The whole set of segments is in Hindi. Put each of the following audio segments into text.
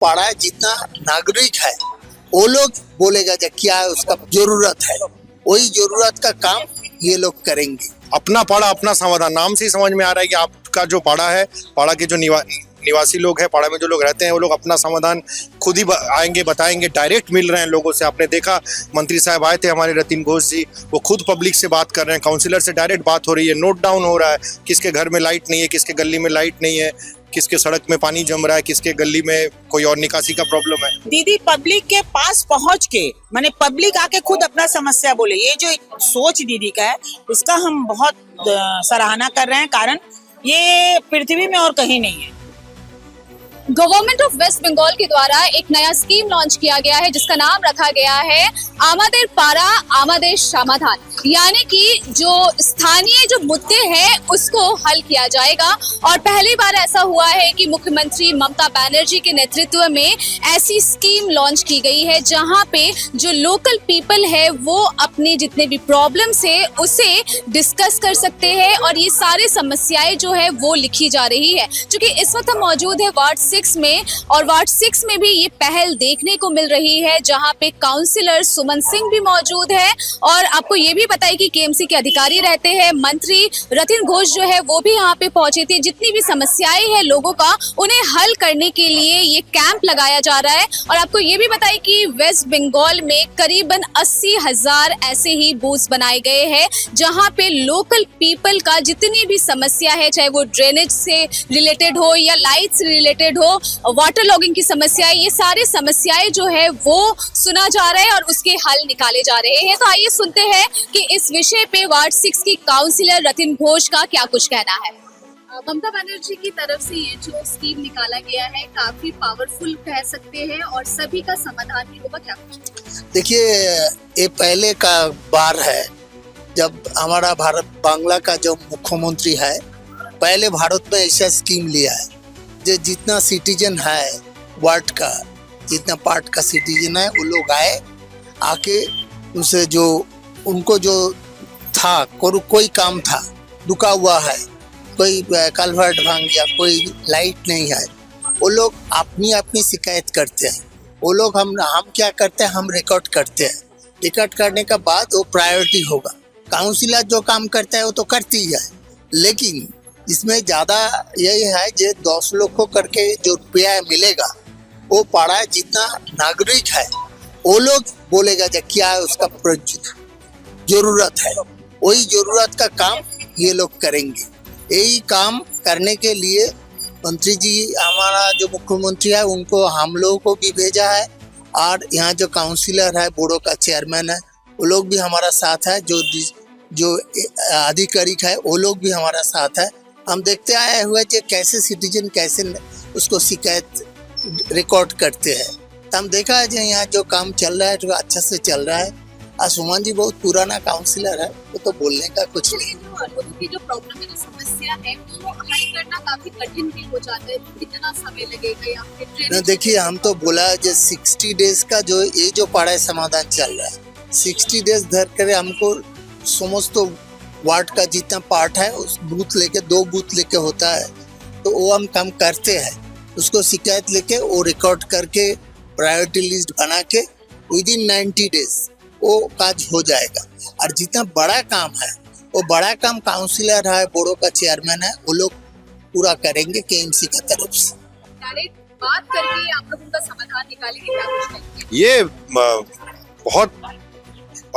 पाड़ा जितना नागरिक है वो लोग बोलेगा जो क्या उसका जरूरत है, वही जरूरत का काम ये लोग करेंगे। अपना पाड़ा अपना समाधान, नाम से ही समझ में आ रहा है कि आपका जो पाड़ा है, पाड़ा के जो निवासी लोग हैं, पाड़ा में जो लोग रहते हैं, वो लोग अपना समाधान खुद ही आएंगे, बताएंगे। डायरेक्ट मिल रहे हैं लोगों से। आपने देखा मंत्री साहब आए थे हमारे रतिन घोष जी, वो खुद पब्लिक से बात कर रहे हैं, काउंसिलर से डायरेक्ट बात हो रही है, नोट डाउन हो रहा है किसके घर में लाइट नहीं है, किसके गली में लाइट नहीं है, किसके सड़क में पानी जम रहा है, किसके गली में कोई और निकासी का प्रॉब्लम है। दीदी पब्लिक के पास पहुंच के, माने पब्लिक आके खुद अपना समस्या बोले, ये जो सोच दीदी का है इसका हम बहुत सराहना कर रहे हैं, कारण ये पृथ्वी में और कहीं नहीं है। गवर्नमेंट ऑफ वेस्ट बंगाल के द्वारा एक नया स्कीम लॉन्च किया गया है जिसका नाम रखा गया है आमादेर पाड़ा आमादेर समाधान, यानी कि जो स्थानीय जो मुद्दे हैं उसको हल किया जाएगा। और पहली बार ऐसा हुआ है कि मुख्यमंत्री ममता बनर्जी के नेतृत्व में ऐसी स्कीम लॉन्च की गई है जहां पे जो लोकल पीपल है वो अपने जितने भी प्रॉब्लम्स है उसे डिस्कस कर सकते हैं और ये सारी समस्याएं जो है वो लिखी जा रही है। क्योंकि इस वक्त हम मौजूद है वार्ड 6 में, और वार्ड 6 में भी ये पहल देखने को मिल रही है जहां पे काउंसिलर सुमन सिंह भी मौजूद है। और आपको ये भी पता है कि केएमसी के अधिकारी रहते हैं, मंत्री रतिन घोष जो है वो भी यहाँ पे पहुंचे थे। जितनी भी समस्याएं हैं लोगों का उन्हें हल करने के लिए ये कैंप लगाया जा रहा है। और आपको ये भी पता है कि वेस्ट बंगाल में करीबन 80,000 ऐसे ही बूथ्स बनाए गए हैं जहाँ पे लोकल पीपल का जितनी भी समस्या है, चाहे वो ड्रेनेज से रिलेटेड हो या लाइट से रिलेटेड हो, वाटर लॉगिंग की समस्याएं, ये सारी समस्याएं जो है वो सुना जा रहा है और उसके हल निकाले जा रहे हैं। तो आइए सुनते हैं कि इस विषय पे वार्ड 6 की काउंसिलर रतिन घोष का क्या कुछ कहना है। ममता बनर्जी की तरफ से ये जो स्कीम निकाला गया है काफी पावरफुल कह सकते हैं और सभी का समाधान भी होगा, क्या कुछ? देखिए, ये पहले का बार है जब हमारा भारत बांग्ला का जो मुख्यमंत्री है, पहले भारत में ऐसा स्कीम लिया है जो जितना सिटीजन है वार्ड का, जितना पार्ट का सिटीजन है वो लोग आके उनसे जो उनको जो था कोई काम था रुका हुआ है, कोई कल्वर्ट भांग गया, कोई लाइट नहीं है, वो लोग अपनी शिकायत करते हैं। वो लोग हम क्या करते हैं, हम रिकॉर्ड करते हैं। रिकॉर्ड करने के बाद वो प्रायोरिटी होगा। काउंसिलर जो काम करता है वो तो करती है, लेकिन इसमें ज़्यादा यही है जो 10 लोग को करके जो रुपया मिलेगा वो पाड़ा जितना नागरिक है वो लोग बोलेगा जो क्या उसका जरूरत है, वही जरूरत का काम ये लोग करेंगे। यही काम करने के लिए मंत्री जी, हमारा जो मुख्यमंत्री है, उनको हम लोगों को भी भेजा है और यहाँ जो काउंसिलर है, बोर्डो का चेयरमैन है, वो लोग भी हमारा साथ है, जो आधिकारिक है वो लोग भी हमारा साथ है। हम देखते आए हुए कि कैसे सिटीजन कैसे उसको शिकायत रिकॉर्ड करते हैं। तो हम देखा है जो यहाँ जो काम चल रहा है तो अच्छा से चल रहा है। सुमन जी बहुत पुराना काउंसिलर है, वो तो बोलने का कुछ नहीं। लोगों की जो प्रॉब्लम है, जो समस्या है, वो हल करना काफी कठिन भी हो जाता है। कितना समय लगेगा या फिर? देखिए, हम तो बोला जो 60 डेज का जो ये जो पाड़ा समाधान चल रहा है, 60 डेज धर कर हमको समस्त वार्ड का जितना पार्ट है उस बूथ लेके 2 बूथ लेके होता है, तो वो हम काम करते हैं। उसको शिकायत लेके वो रिकॉर्ड करके प्रायोरिटी लिस्ट बना के विदिन 90 डेज वो काज हो जाएगा। और जितना बड़ा काम है वो बड़ा काम काउंसिलर है, बोर्डो का चेयरमैन है, वो लोग पूरा करेंगे केएमसी का तरफ से। बात करके आप लोग उनका समाधान निकालेंगे, क्या कुछ करेंगे? ये बहुत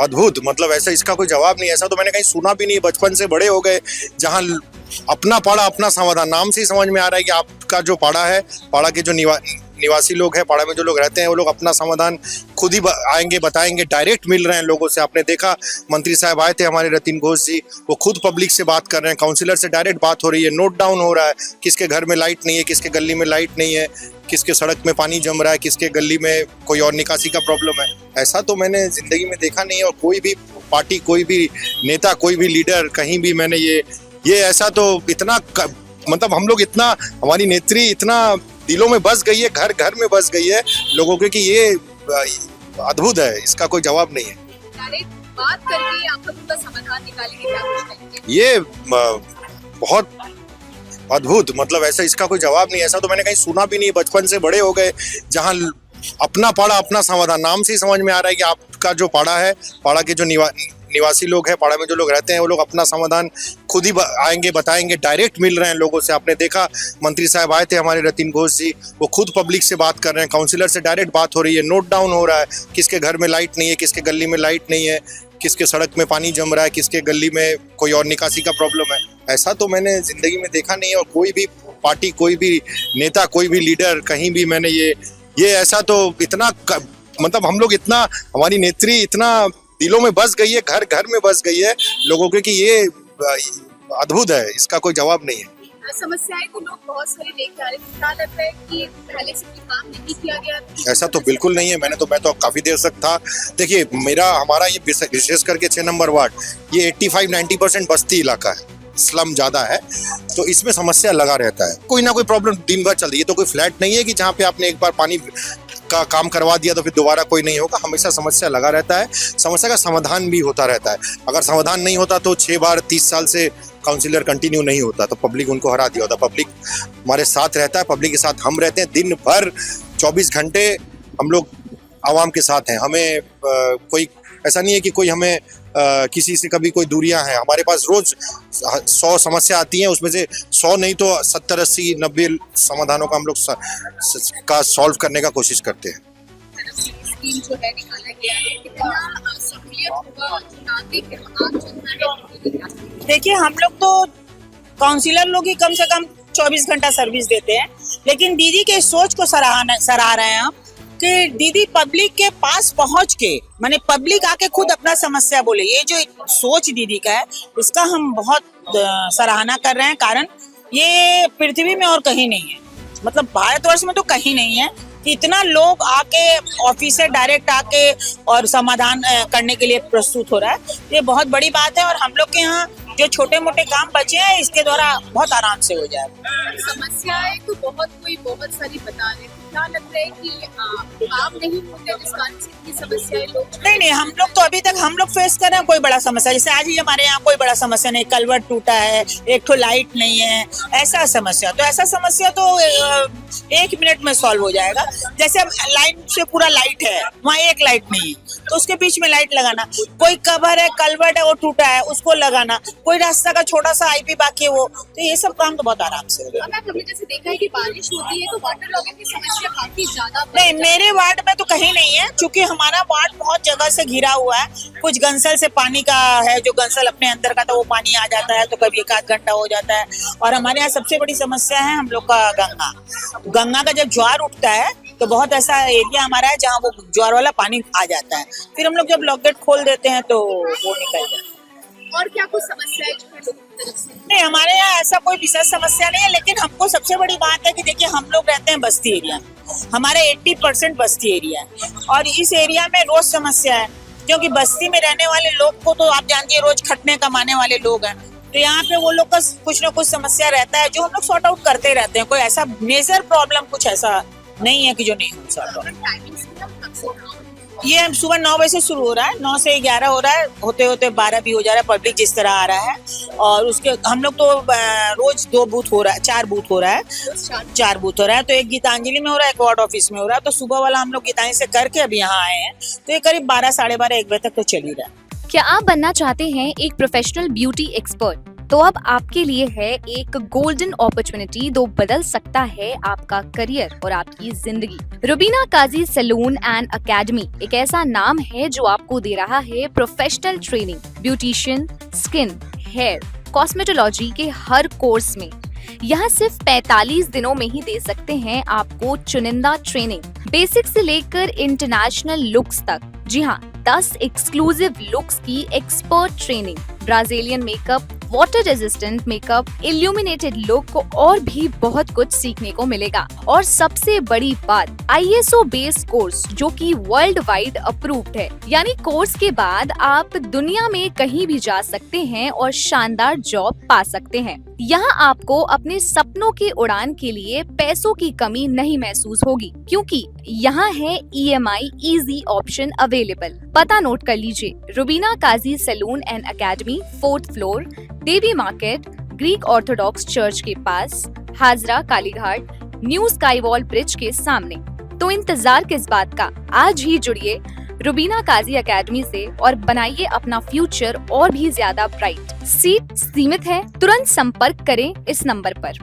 अद्भुत, मतलब ऐसा इसका कोई जवाब नहीं। ऐसा तो मैंने कहीं सुना भी नहीं, बचपन से बड़े हो गए जहाँ अपना पाड़ा अपना समाधान, नाम से ही समझ में आ रहा है कि आपका जो पाड़ा है, पाड़ा के जो निवासी लोग हैं, पाड़ा में जो लोग रहते हैं, वो लोग अपना समाधान खुद ही आएंगे, बताएंगे। डायरेक्ट मिल रहे हैं लोगों से। आपने देखा मंत्री साहब आए थे हमारे रतिन घोष जी, वो खुद पब्लिक से बात कर रहे हैं, काउंसिलर से डायरेक्ट बात हो रही है, नोट डाउन हो रहा है किसके घर में लाइट नहीं है, किसके गली में लाइट नहीं है, किसके सड़क में पानी जम रहा है, किसके गली में कोई और निकासी का प्रॉब्लम है। ऐसा तो मैंने जिंदगी में देखा नहीं है। और कोई भी पार्टी, कोई भी नेता, कोई भी लीडर, कहीं भी मैंने ये ऐसा तो इतना मतलब हम लोग इतना, हमारी नेत्री इतना दिलों में बस गई है, घर घर में बस गई है लोगों के, कि ये अद्भुत है, इसका कोई जवाब नहीं है। बात करके आप लोग उनका समाधान निकालेंगे, क्या कुछ करेंगे? ये बहुत अद्भुत, मतलब ऐसा इसका कोई जवाब नहीं, ऐसा तो मैंने कहीं सुना भी नहीं। बचपन से बड़े हो गए जहाँ अपना पाड़ा अपना समाधान, नाम से ही समझ में आ रहा है कि आपका जो पाड़ा है, पाड़ा के जो निवासी लोग हैं, पाड़ा में जो लोग रहते हैं, वो लोग अपना समाधान खुद ही आएंगे बताएंगे, डायरेक्ट मिल रहे हैं लोगों से। आपने देखा मंत्री साहब आए थे हमारे रतिन घोष जी, वो खुद पब्लिक से बात कर रहे हैं, काउंसिलर से डायरेक्ट बात हो रही है, नोट डाउन हो रहा है किसके घर में लाइट नहीं है, किसके गली में लाइट नहीं है, किसके सड़क में पानी जम रहा है, किसके गली में कोई और निकासी का प्रॉब्लम है। ऐसा तो मैंने जिंदगी में देखा नहीं है। और कोई भी पार्टी, कोई भी नेता, कोई भी लीडर, कहीं भी मैंने ये ऐसा तो इतना मतलब हम लोग इतना, हमारी नेत्री इतना दिलों में बस गई है, घर घर में बस गई है लोगों के, कि ये अद्भुत है, इसका कोई जवाब नहीं है। समस्याएं तो लोग बहुत सारी लेके आ रहे हैं, क्या लगता है कि पहले से कोई काम नहीं किया गया? ऐसा तो बिल्कुल नहीं है। मैं तो काफी देर तक था। देखिए हमारा ये विशेष करके 6 नंबर वार्ड, ये 85-90% बस्ती इलाका है, स्लम ज्यादा है, तो इसमें समस्या लगा रहता है। कोई ना कोई प्रॉब्लम दिन भर चल रही है। तो कोई फ्लैट नहीं है कि जहाँ पे आपने एक बार पानी का काम करवा दिया तो फिर दोबारा कोई नहीं होगा। हमेशा समस्या लगा रहता है, समस्या का समाधान भी होता रहता है। अगर समाधान नहीं होता तो 6 बार 30 साल से काउंसिलर कंटिन्यू नहीं होता, तो पब्लिक उनको हरा दिया होता। पब्लिक हमारे साथ रहता है, पब्लिक के साथ हम रहते हैं, दिन भर 24 घंटे हम लोग आवाम के साथ हैं। हमें कोई ऐसा नहीं है कि कोई हमें किसी से कभी कोई दूरियां हैं। हमारे पास रोज 100 समस्या आती हैं, उसमें से 100 नहीं तो 70, 80, 90 समाधानों का हम लोग का सॉल्व करने का कोशिश करते हैं। स्कीम जो है निकाला गया है, कितना सहूलियत होगा जो नागरिक है, आम जनता है? देखिए, हम लोग तो काउंसिलर लोग ही कम से कम 24 घंटा सर्विस देते हैं, लेकिन दीदी के सोच को सराह रहे हैं हम कि दीदी पब्लिक के पास पहुंच के, माने पब्लिक आके खुद अपना समस्या बोले। ये जो सोच दीदी का है, इसका हम बहुत सराहना कर रहे हैं। कारण ये पृथ्वी में और कहीं नहीं है, मतलब भारतवर्ष में तो कहीं नहीं है कि इतना लोग आके ऑफिस से डायरेक्ट आके और समाधान करने के लिए प्रस्तुत हो रहा है। ये बहुत बड़ी बात है और हम लोग के यहाँ जो छोटे मोटे काम बचे हैं, इसके द्वारा बहुत आराम से हो जाएगा। समस्याएं तो बहुत सारी बता रहे हैं, क्या लगता है कि काम नहीं होते जिस कारण से इतनी समस्याएं लोग? नहीं, हम लोग तो अभी तक हम लोग फेस कर रहे हैं कोई बड़ा समस्या। जैसे आज ही हमारे यहाँ कोई बड़ा समस्या नहीं, कलवर्ट टूटा है, एक तो लाइट नहीं है, ऐसा समस्या तो 1 मिनट में सॉल्व हो जाएगा। जैसे अब लाइन से पूरा लाइट है, वहाँ एक लाइट नहीं है तो उसके बीच में लाइट लगाना, कोई कवर है, कलवर्ट है, वो टूटा है, उसको लगाना, कोई रास्ता का छोटा सा आईपी बाकी है वो, तो ये सब काम तो बहुत आराम से हो जाएगा। हमने जैसे देखा है कि बारिश होती है तो वाटर लॉगिंग की समस्या काफी ज्यादा। नहीं, मेरे वार्ड में तो कहीं नहीं है, क्योंकि हमारा वार्ड बहुत जगह से घिरा हुआ है। कुछ गंसल से पानी का है, जो गंसल अपने अंदर का था वो पानी आ जाता है, तो कभी 1 आध घंटा हो जाता है। और हमारे यहाँ सबसे बड़ी समस्या है हम लोग का गंगा का जब ज्वार उठता है तो बहुत ऐसा एरिया हमारा है जहाँ वो ज्वार वाला पानी आ जाता है, फिर हम लोग जब लॉकगेट खोल देते हैं तो वो निकल जाता है। और क्या कुछ समस्या है जो लोगों की तरफ से? नहीं, हमारे यहाँ ऐसा कोई विशेष समस्या नहीं है, लेकिन हमको सबसे बड़ी बात है कि देखिए हम लोग रहते हैं बस्ती एरिया में, हमारा 80% बस्ती एरिया है और इस एरिया में रोज समस्या है, क्योंकि बस्ती में रहने वाले लोग को तो आप जानते हैं रोज खटने कमाने वाले लोग हैं, तो यहाँ पे वो लोग का कुछ ना कुछ समस्या रहता है जो हम लोग सॉर्ट आउट करते रहते हैं। कोई ऐसा मेजर प्रॉब्लम कुछ ऐसा नहीं है कि जो नहीं हो सॉर्ट आउट। ये हम सुबह 9 बजे से शुरू हो रहा है, 9 से 11 हो रहा है, होते होते 12 भी हो जा रहा है, पब्लिक जिस तरह आ रहा है। और उसके हम लोग तो रोज 2 बूथ हो रहा है, 4 बूथ हो रहा है, 4 बूथ हो रहा है। तो एक गीतांजलि में हो रहा है, एक वार्ड ऑफिस में हो रहा है। तो सुबह वाला हम लोग गीतांजलि से करके अभी यहाँ आए हैं, तो ये करीब 12, साढ़े 12, 1 बजे तक तो चल ही रहा है। क्या आप बनना चाहते हैं एक प्रोफेशनल ब्यूटी एक्सपर्ट? तो अब आपके लिए है एक गोल्डन अपॉर्चुनिटी जो बदल सकता है आपका करियर और आपकी जिंदगी। Rubina Kazi salon and academy एक ऐसा नाम है जो आपको दे रहा है professional training, beautician, skin, hair, cosmetology के हर कोर्स में। यहाँ सिर्फ 45 दिनों में ही दे सकते हैं आपको चुनिंदा ट्रेनिंग, बेसिक से लेकर इंटरनेशनल लुक्स तक। जी हाँ, 10 एक्सक्लूसिव लुक्स की expert training, Brazilian makeup, water resistant makeup, illuminated look को और भी बहुत कुछ सीखने को मिलेगा। और सबसे बड़ी बात, ISO बेस्ड कोर्स जो कि वर्ल्ड वाइड अप्रूव्ड है, यानी कोर्स के बाद आप दुनिया में कहीं भी जा सकते हैं और शानदार जॉब पा सकते हैं। यहाँ आपको अपने सपनों की उड़ान के लिए पैसों की कमी नहीं महसूस होगी, क्योंकि यहाँ है EMI इजी ऑप्शन अवेलेबल। पता नोट कर लीजिए, Rubina Kazi salon and academy, 4th floor, Devi market, Greek Orthodox church के पास, Hazra Kalighat, new sky wall bridge के सामने। तो इंतजार किस बात का, आज ही जुड़िए रुबीना काजी एकेडमी से और बनाइए अपना फ्यूचर और भी ज्यादा ब्राइट। सीट सीमित है, तुरंत संपर्क करें इस नंबर पर।